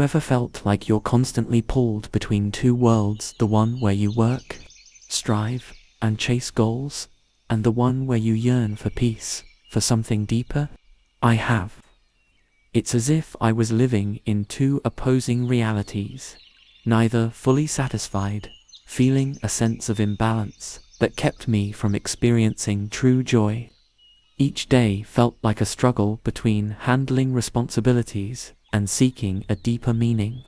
Ever felt like you're constantly pulled between two worlds, the one where you work, strive, and chase goals, and the one where you yearn for peace, for something deeper? I have. It's as if I was living in two opposing realities, neither fully satisfied, feeling a sense of imbalance that kept me from experiencing true joy. Each day felt like a struggle between handling responsibilities and seeking a deeper meaning.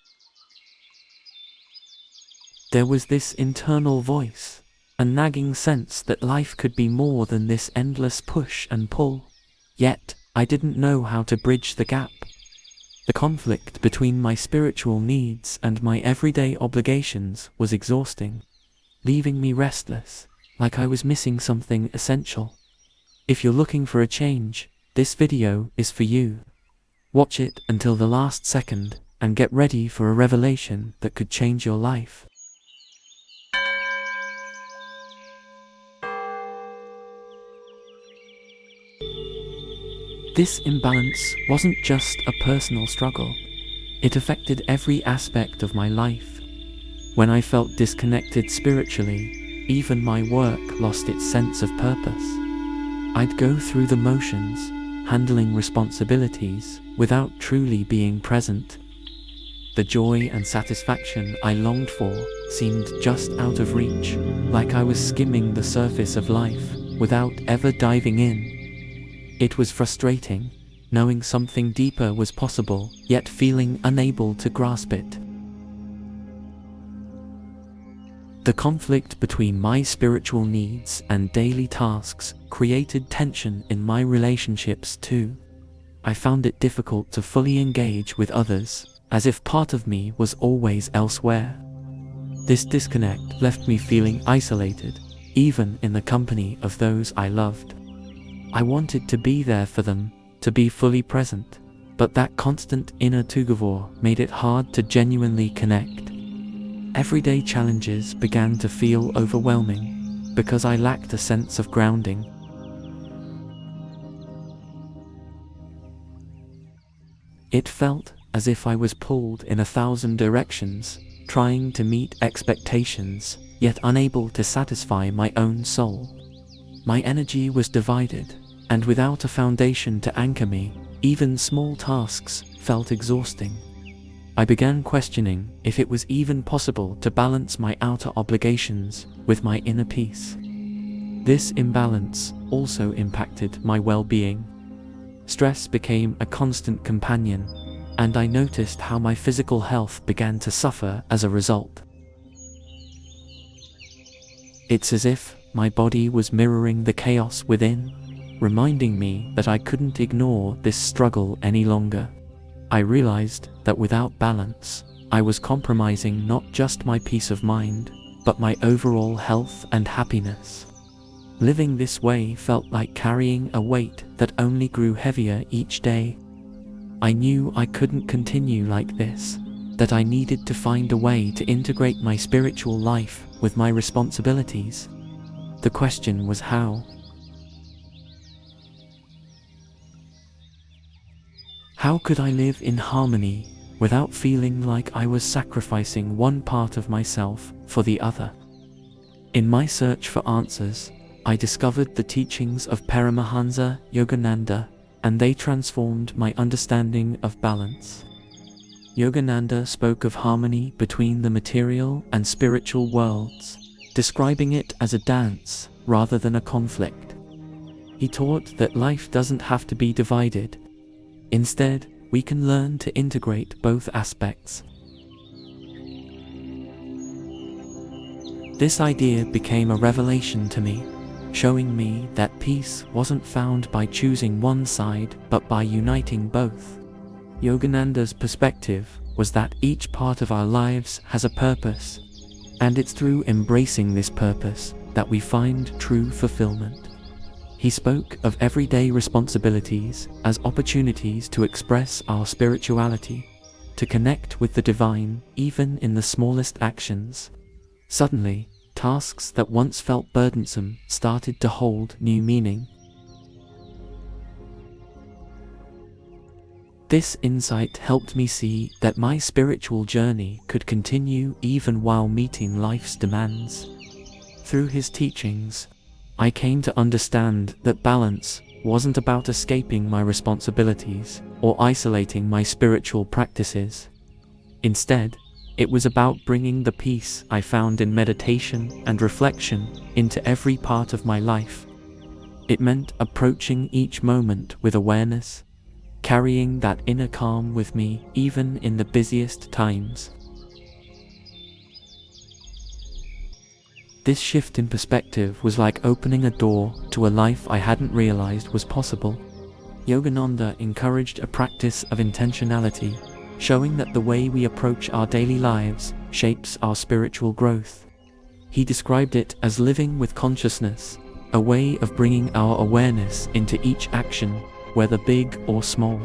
There was this internal voice, a nagging sense that life could be more than this endless push and pull. Yet, I didn't know how to bridge the gap. The conflict between my spiritual needs and my everyday obligations was exhausting, leaving me restless, like I was missing something essential. If you're looking for a change, this video is for you. Watch it until the last second and get ready for a revelation that could change your life. This imbalance wasn't just a personal struggle. It affected every aspect of my life. When I felt disconnected spiritually, even my work lost its sense of purpose. I'd go through the motions, handling responsibilities without truly being present. The joy and satisfaction I longed for seemed just out of reach, like I was skimming the surface of life without ever diving in. It was frustrating, knowing something deeper was possible, yet feeling unable to grasp it. The conflict between my spiritual needs and daily tasks created tension in my relationships too. I found it difficult to fully engage with others, as if part of me was always elsewhere. This disconnect left me feeling isolated, even in the company of those I loved. I wanted to be there for them, to be fully present, but that constant inner tug-of-war made it hard to genuinely connect. Everyday challenges began to feel overwhelming because I lacked a sense of grounding. It felt as if I was pulled in 1,000 directions, trying to meet expectations, yet unable to satisfy my own soul. My energy was divided, and without a foundation to anchor me, even small tasks felt exhausting. I began questioning if it was even possible to balance my outer obligations with my inner peace. This imbalance also impacted my well-being. Stress became a constant companion, and I noticed how my physical health began to suffer as a result. It's as if my body was mirroring the chaos within, reminding me that I couldn't ignore this struggle any longer. I realized that without balance, I was compromising not just my peace of mind, but my overall health and happiness. Living this way felt like carrying a weight that only grew heavier each day. I knew I couldn't continue like this, that I needed to find a way to integrate my spiritual life with my responsibilities. The question was how. How could I live in harmony without feeling like I was sacrificing one part of myself for the other? In my search for answers, I discovered the teachings of Paramahansa Yogananda, and they transformed my understanding of balance. Yogananda spoke of harmony between the material and spiritual worlds, describing it as a dance rather than a conflict. He taught that life doesn't have to be divided. Instead, we can learn to integrate both aspects. This idea became a revelation to me, showing me that peace wasn't found by choosing one side but by uniting both. Yogananda's perspective was that each part of our lives has a purpose, and it's through embracing this purpose that we find true fulfillment. He spoke of everyday responsibilities as opportunities to express our spirituality, to connect with the divine even in the smallest actions. Suddenly, tasks that once felt burdensome started to hold new meaning. This insight helped me see that my spiritual journey could continue even while meeting life's demands. Through his teachings, I came to understand that balance wasn't about escaping my responsibilities or isolating my spiritual practices. Instead, it was about bringing the peace I found in meditation and reflection into every part of my life. It meant approaching each moment with awareness, carrying that inner calm with me even in the busiest times. This shift in perspective was like opening a door to a life I hadn't realized was possible. Yogananda encouraged a practice of intentionality, showing that the way we approach our daily lives shapes our spiritual growth. He described it as living with consciousness, a way of bringing our awareness into each action, whether big or small.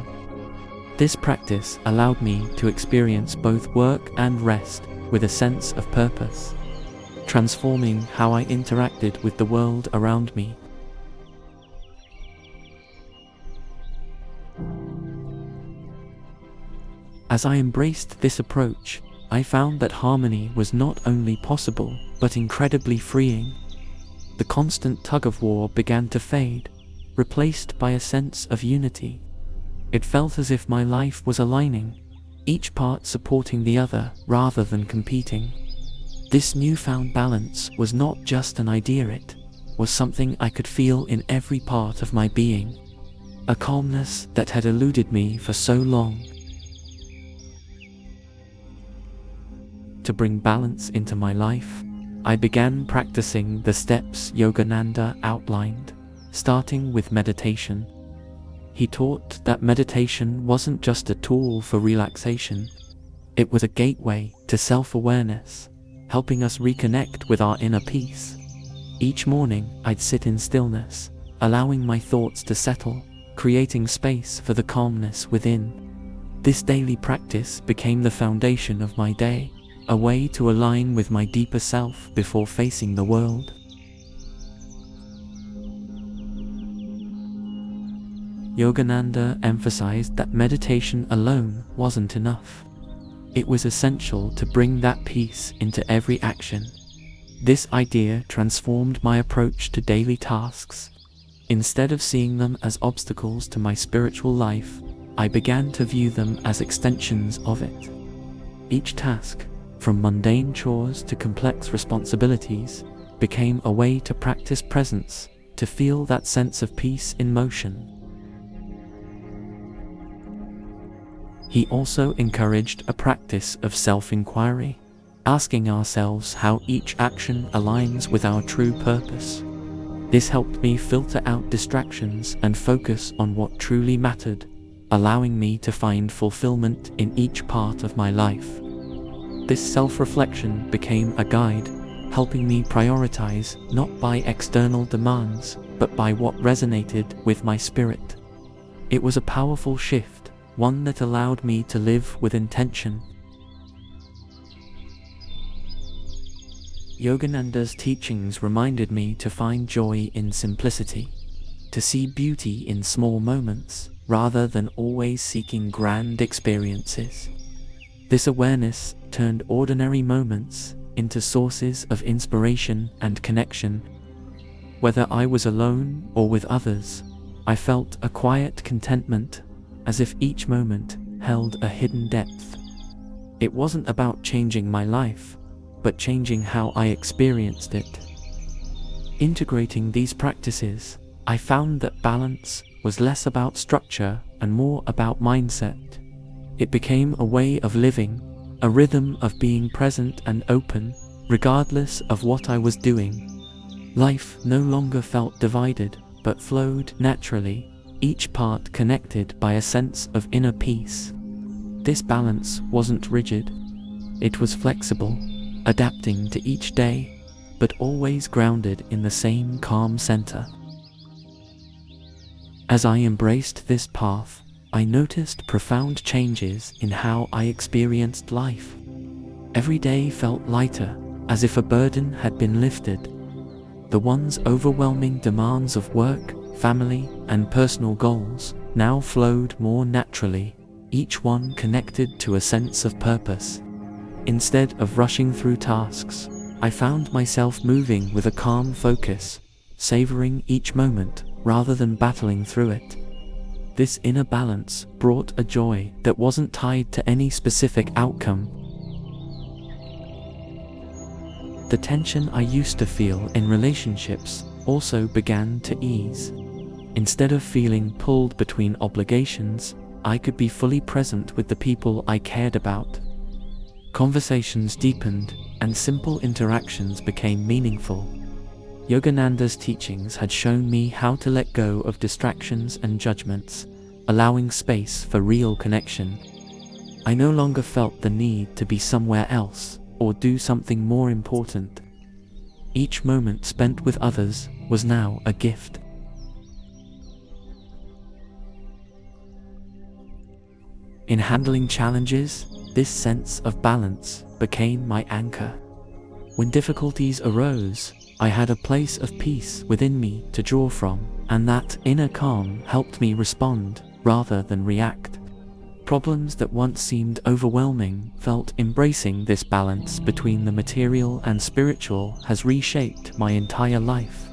This practice allowed me to experience both work and rest with a sense of purpose, transforming how I interacted with the world around me. As I embraced this approach, I found that harmony was not only possible, but incredibly freeing. The constant tug-of-war began to fade, replaced by a sense of unity. It felt as if my life was aligning, each part supporting the other rather than competing. This newfound balance was not just an idea, it was something I could feel in every part of my being, a calmness that had eluded me for so long. To bring balance into my life, I began practicing the steps Yogananda outlined, starting with meditation. He taught that meditation wasn't just a tool for relaxation, it was a gateway to self-awareness, helping us reconnect with our inner peace. Each morning, I'd sit in stillness, allowing my thoughts to settle, creating space for the calmness within. This daily practice became the foundation of my day, a way to align with my deeper self before facing the world. Yogananda emphasized that meditation alone wasn't enough. It was essential to bring that peace into every action. This idea transformed my approach to daily tasks. Instead of seeing them as obstacles to my spiritual life, I began to view them as extensions of it. Each task, from mundane chores to complex responsibilities, became a way to practice presence, to feel that sense of peace in motion. He also encouraged a practice of self-inquiry, asking ourselves how each action aligns with our true purpose. This helped me filter out distractions and focus on what truly mattered, allowing me to find fulfillment in each part of my life. This self-reflection became a guide, helping me prioritize not by external demands, but by what resonated with my spirit. It was a powerful shift, one that allowed me to live with intention. Yogananda's teachings reminded me to find joy in simplicity, to see beauty in small moments, rather than always seeking grand experiences. This awareness turned ordinary moments into sources of inspiration and connection. Whether I was alone or with others, I felt a quiet contentment, as if each moment held a hidden depth. It wasn't about changing my life, but changing how I experienced it. Integrating these practices, I found that balance was less about structure and more about mindset. It became a way of living, a rhythm of being present and open, regardless of what I was doing. Life no longer felt divided, but flowed naturally, each part connected by a sense of inner peace. This balance wasn't rigid. It was flexible, adapting to each day, but always grounded in the same calm center. As I embraced this path, I noticed profound changes in how I experienced life. Every day felt lighter, as if a burden had been lifted. The once overwhelming demands of work, family, and personal goals now flowed more naturally, each one connected to a sense of purpose. Instead of rushing through tasks, I found myself moving with a calm focus, savoring each moment rather than battling through it. This inner balance brought a joy that wasn't tied to any specific outcome. The tension I used to feel in relationships also began to ease. Instead of feeling pulled between obligations, I could be fully present with the people I cared about. Conversations deepened, and simple interactions became meaningful. Yogananda's teachings had shown me how to let go of distractions and judgments, allowing space for real connection. I no longer felt the need to be somewhere else or do something more important. Each moment spent with others was now a gift. In handling challenges, this sense of balance became my anchor. When difficulties arose, I had a place of peace within me to draw from, and that inner calm helped me respond rather than react. Problems that once seemed overwhelming felt embracing this balance between the material and spiritual has reshaped my entire life.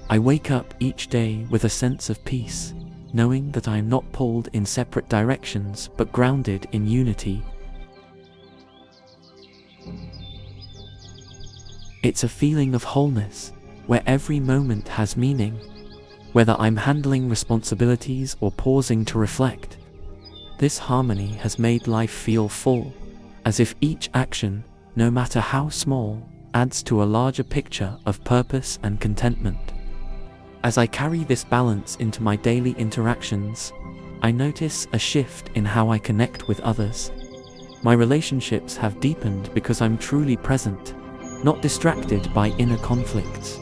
I wake up each day with a sense of peace, knowing that I am not pulled in separate directions but grounded in unity. It's a feeling of wholeness, where every moment has meaning, whether I'm handling responsibilities or pausing to reflect. This harmony has made life feel full, as if each action, no matter how small, adds to a larger picture of purpose and contentment. As I carry this balance into my daily interactions, I notice a shift in how I connect with others. My relationships have deepened because I'm truly present, not distracted by inner conflicts.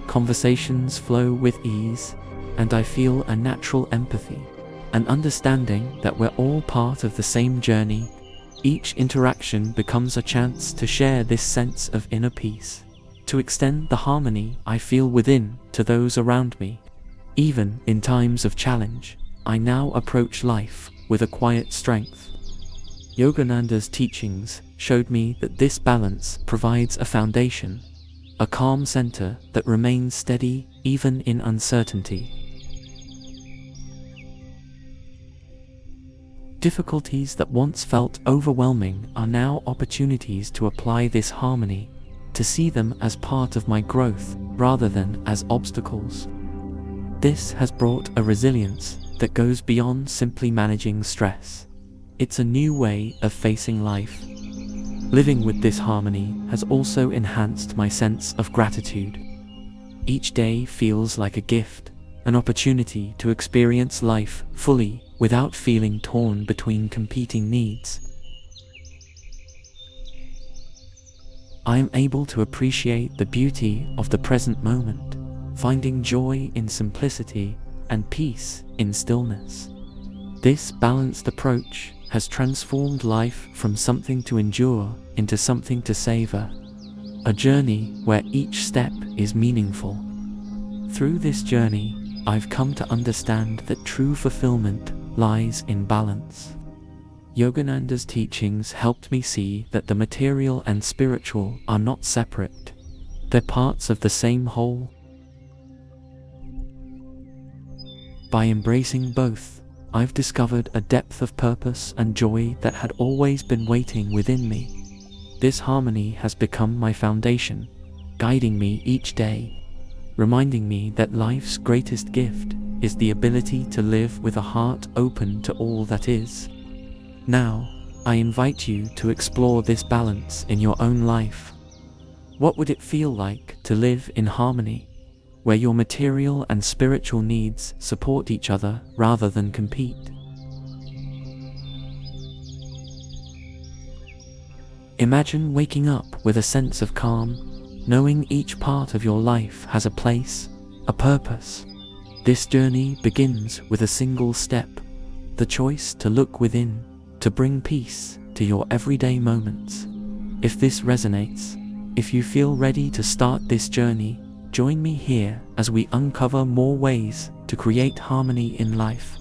Conversations flow with ease, and I feel a natural empathy, an understanding that we're all part of the same journey. Each interaction becomes a chance to share this sense of inner peace, to extend the harmony I feel within to those around me. Even in times of challenge, I now approach life with a quiet strength. Yogananda's teachings showed me that this balance provides a foundation, a calm center that remains steady even in uncertainty. Difficulties that once felt overwhelming are now opportunities to apply this harmony, to see them as part of my growth rather than as obstacles. This has brought a resilience that goes beyond simply managing stress. It's a new way of facing life. Living with this harmony has also enhanced my sense of gratitude. Each day feels like a gift, an opportunity to experience life fully without feeling torn between competing needs. I am able to appreciate the beauty of the present moment, finding joy in simplicity and peace in stillness. This balanced approach has transformed life from something to endure into something to savor, a journey where each step is meaningful. Through this journey, I've come to understand that true fulfillment lies in balance. Yogananda's teachings helped me see that the material and spiritual are not separate. They're parts of the same whole. By embracing both, I've discovered a depth of purpose and joy that had always been waiting within me. This harmony has become my foundation, guiding me each day, reminding me that life's greatest gift is the ability to live with a heart open to all that is. Now, I invite you to explore this balance in your own life. What would it feel like to live in harmony, where your material and spiritual needs support each other rather than compete? Imagine waking up with a sense of calm, knowing each part of your life has a place, a purpose. This journey begins with a single step, the choice to look within, to bring peace to your everyday moments. If this resonates, if you feel ready to start this journey, Join me here as we uncover more ways to create harmony in life.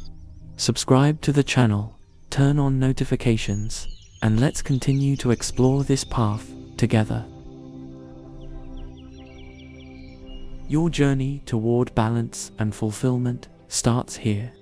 Subscribe to the channel, turn on notifications, and let's continue to explore this path together. Your journey toward balance and fulfillment starts here.